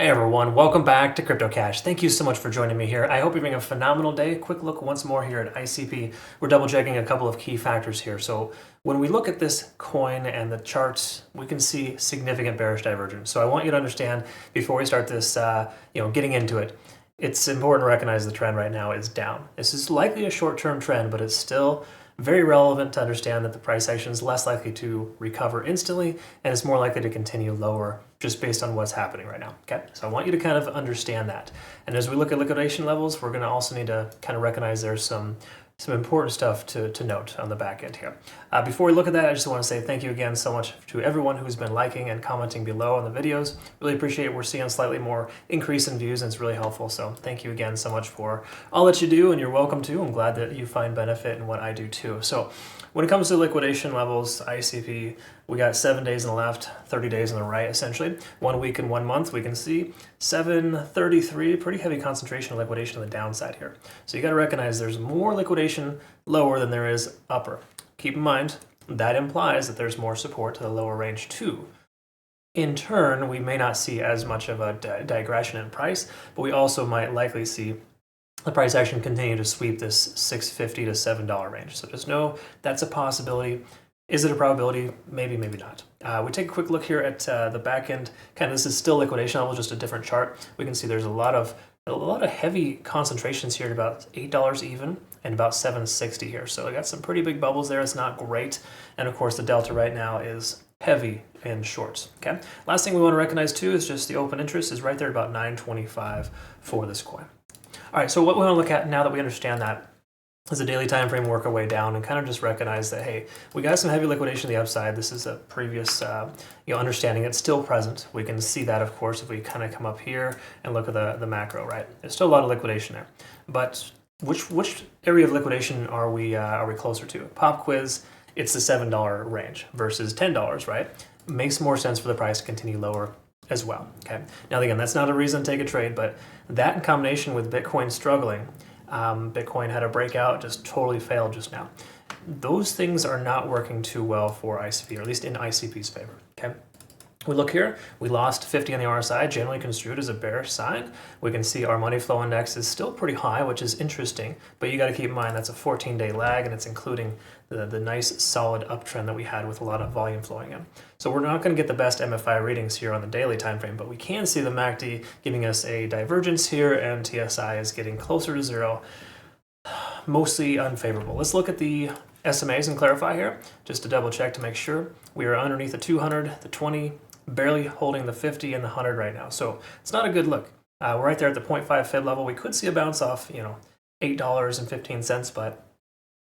Hey everyone, welcome back to Crypto Cash. Thank you so much for joining me here. I hope you're having a phenomenal day. Quick look once more here at ICP. We're double checking a couple of key factors here. So when we look at this coin and the charts, we can see significant bearish divergence. So I want you to understand before we start this, getting into it, it's important to recognize the trend right now is down. This is likely a short-term trend, but it's still very relevant to understand that the price action is less likely to recover instantly and it's more likely to continue lower just based on what's happening right now. Okay, so I want you to kind of understand that. And as we look at liquidation levels, we're going to also need to kind of recognize there's some important stuff to note on the back end here. Before we look at that, I just want to say thank you again so much to everyone who's been liking and commenting below on the videos. Really appreciate it. We're seeing slightly more increase in views and it's really helpful. So thank you again so much for all that you do, and you're welcome to. I'm glad that you find benefit in what I do too. So when it comes to liquidation levels, ICP, we got 7 days on the left, 30 days on the right, essentially. 1 week and 1 month, we can see 733, pretty heavy concentration of liquidation on the downside here. So you got to recognize there's more liquidation lower than there is upper. Keep in mind, that implies that there's more support to the lower range too. In turn, we may not see as much of a digression in price, but we also might likely see the price action continue to sweep this $6.50 to $7 range. So just know that's a possibility. Is it a probability? Maybe, maybe not. We take a quick look here at the back end. Kind of, this is still liquidation level, just a different chart. We can see there's a lot of heavy concentrations here at about $8 even and about $7.60 here. So I got some pretty big bubbles there. It's not great. And of course, the delta right now is heavy in shorts. Okay. Last thing we want to recognize too is just the open interest is right there about 925 for this coin. All right, so what we want to look at now that we understand that is a daily time frame, work our way down and kind of just recognize that, hey, we got some heavy liquidation on the upside. This is a previous understanding. It's still present. We can see that, of course, if we kind of come up here and look at the macro, right? There's still a lot of liquidation there. But which area of liquidation are we closer to? Pop quiz, it's the $7 range versus $10, right? Makes more sense for the price to continue lower as well. Okay. Now again, that's not a reason to take a trade, but that in combination with Bitcoin struggling, Bitcoin had a breakout, just totally failed just now. Those things are not working too well for ICP, or at least in ICP's favor. Okay. We look here, we lost 50 on the RSI, generally construed as a bearish sign. We can see our money flow index is still pretty high, which is interesting, but you got to keep in mind that's a 14-day lag and it's including the nice solid uptrend that we had with a lot of volume flowing in. So we're not going to get the best MFI readings here on the daily time frame, but we can see the MACD giving us a divergence here and TSI is getting closer to zero, mostly unfavorable. Let's look at the SMAs and clarify here, just to double check to make sure. We are underneath the 200, the 20, barely holding the 50 and the 100 right now. So it's not a good look. We're right there at the 0.5 Fib level. We could see a bounce off, $8.15, but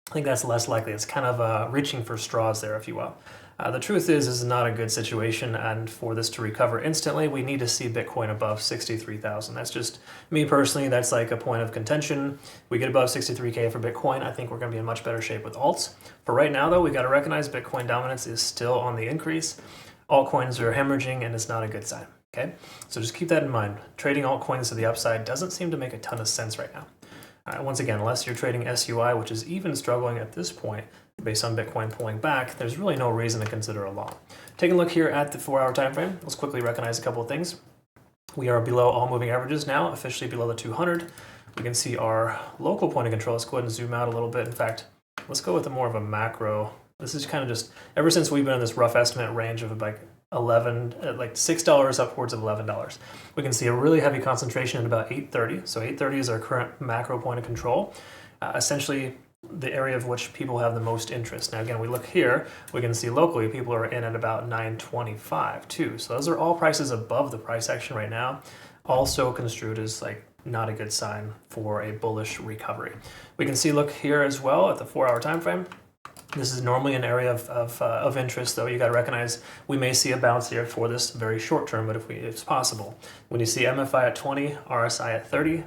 I think that's less likely. It's kind of reaching for straws there, if you will. The truth is, this is not a good situation, and for this to recover instantly, we need to see Bitcoin above 63,000. That's just me personally. That's like a point of contention. We get above 63K for Bitcoin, I think we're going to be in much better shape with alts. For right now, though, we got to recognize Bitcoin dominance is still on the increase. Altcoins are hemorrhaging, and it's not a good sign. Okay, so just keep that in mind. Trading altcoins to the upside doesn't seem to make a ton of sense right now. Once again, unless you're trading SUI, which is even struggling at this point based on Bitcoin pulling back, there's really no reason to consider a long. Taking a look here at the 4-hour time frame, let's quickly recognize a couple of things. We are below all moving averages now, officially below the 200. We can see our local point of control. Let's go ahead and zoom out a little bit. In fact, let's go with more of a macro. This is kind of just, ever since we've been in this rough estimate range of like $6 upwards of $11. We can see a really heavy concentration at about 830. So 830 is our current macro point of control, essentially the area of which people have the most interest. Now again, we look here, we can see locally people are in at about 925 too. So those are all prices above the price action right now, also construed as like not a good sign for a bullish recovery. We can see, look here as well at the 4-hour time frame. This is normally an area of interest, though. You got to recognize we may see a bounce here for this very short term, but if it's possible. When you see MFI at 20, RSI at 30,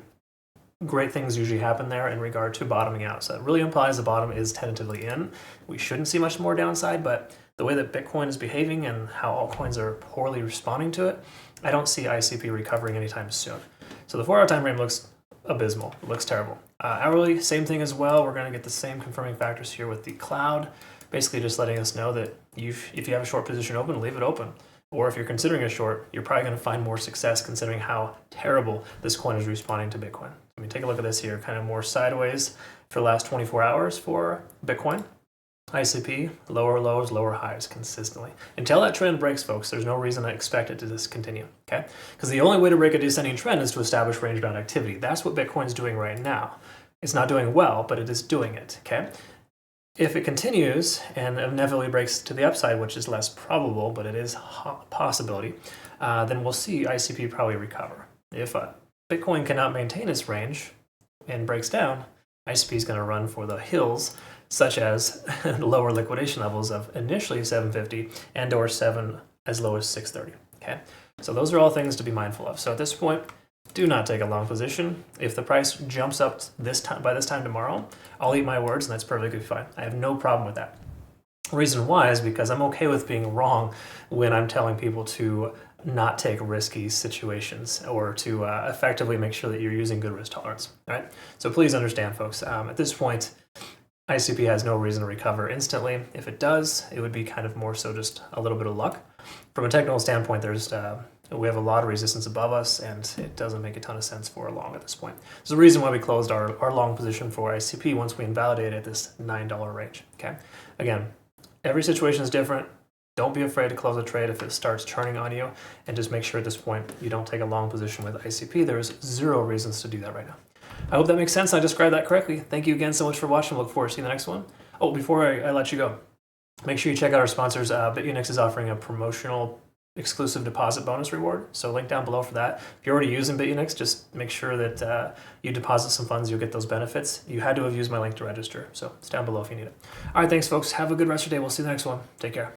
great things usually happen there in regard to bottoming out. So it really implies the bottom is tentatively in. We shouldn't see much more downside, but the way that Bitcoin is behaving and how altcoins are poorly responding to it, I don't see ICP recovering anytime soon. So the 4-hour time frame looks abysmal. It looks terrible. Hourly, same thing as well. We're going to get the same confirming factors here with the cloud, basically just letting us know that if you have a short position open, leave it open. or if you're considering a short, you're probably going to find more success considering how terrible this coin is responding to Bitcoin. I mean, take a look at this here, kind of more sideways for the last 24 hours for Bitcoin. ICP, lower lows, lower highs consistently. Until that trend breaks, folks, there's no reason to expect it to just continue, okay? Because the only way to break a descending trend is to establish range-bound activity. That's what Bitcoin's doing right now. It's not doing well, but it is doing it, okay? If it continues and inevitably breaks to the upside, which is less probable, but it is a possibility, then we'll see ICP probably recover. If Bitcoin cannot maintain its range and breaks down, ICP is going to run for the hills, such as lower liquidation levels of initially 750 and or 7 as low as 630. Okay, so those are all things to be mindful of. So at this point, do not take a long position. If the price jumps up by this time tomorrow, I'll eat my words, and that's perfectly fine. I have no problem with that. The reason why is because I'm okay with being wrong when I'm telling people to not take risky situations or to effectively make sure that you're using good risk tolerance. All right. So please understand, folks. At this point, ICP has no reason to recover instantly. If it does, it would be kind of more so just a little bit of luck. From a technical standpoint, we have a lot of resistance above us, and it doesn't make a ton of sense for a long at this point. There's a reason why we closed our long position for ICP once we invalidated this $9 range. Okay. Again, every situation is different. Don't be afraid to close a trade if it starts churning on you, and just make sure at this point you don't take a long position with ICP. There's zero reasons to do that right now. I hope that makes sense. I described that correctly. Thank you again so much for watching. Look forward to seeing the next one. Oh, before I let you go, make sure you check out our sponsors. Bitunix is offering a promotional exclusive deposit bonus reward. So link down below for that. If you're already using Bitunix, just make sure that you deposit some funds. You'll get those benefits. You had to have used my link to register. So it's down below if you need it. All right, thanks, folks. Have a good rest of your day. We'll see you in the next one. Take care.